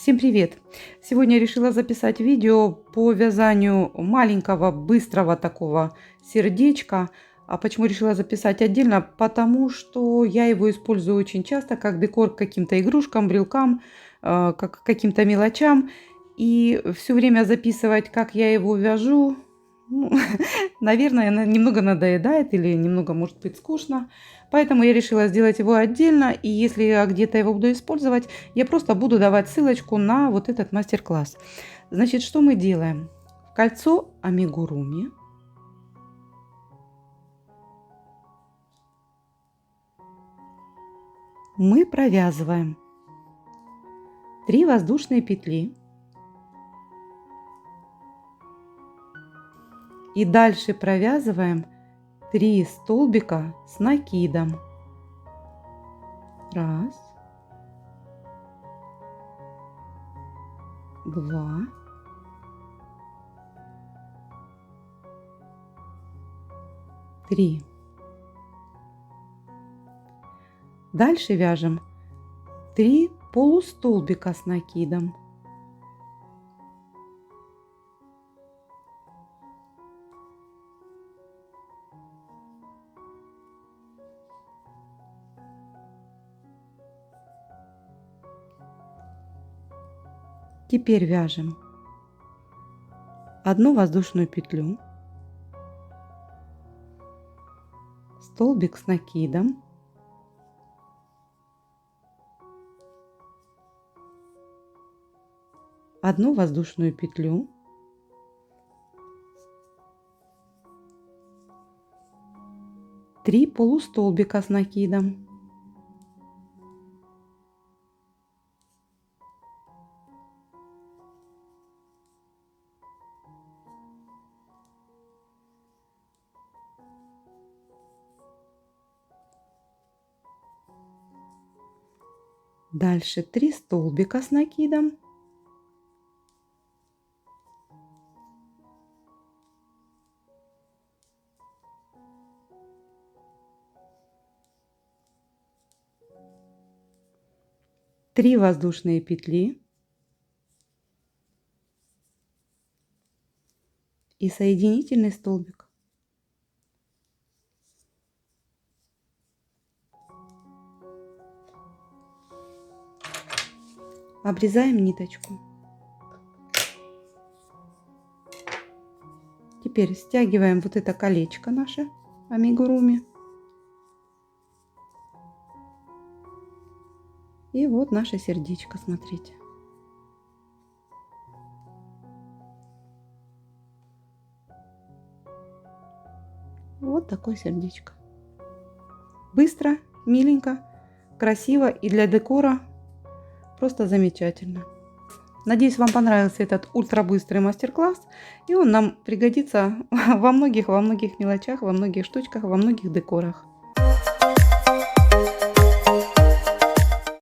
Всем привет! Сегодня я решила записать видео по вязанию маленького, быстрого такого сердечка. А почему решила записать отдельно? Потому что я его использую очень часто как декор к каким-то игрушкам, брелкам, как к каким-то мелочам. И все время записывать, как я его вяжу, ну, наверное, немного надоедает или немного может быть скучно. Поэтому я решила сделать его отдельно. И если я где-то его буду использовать, я просто буду давать ссылочку на вот этот мастер-класс. Значит, что мы делаем? В кольцо амигуруми мы провязываем 3 воздушные петли. И дальше провязываем 3 столбика с накидом. Раз, два, три. Дальше вяжем 3 полустолбика с накидом. Теперь вяжем 1 воздушную петлю, столбик с накидом, одну воздушную петлю, три полустолбика с накидом, дальше 3 столбика с накидом, три воздушные петли и соединительный столбик. Обрезаем ниточку. Теперь стягиваем вот это колечко наше амигуруми. И вот наше сердечко, смотрите. Вот такое сердечко. Быстро, миленько, красиво и для декора просто замечательно. Надеюсь, вам понравился этот ультрабыстрый мастер-класс, и он нам пригодится во многих мелочах, во многих штучках, во многих декорах.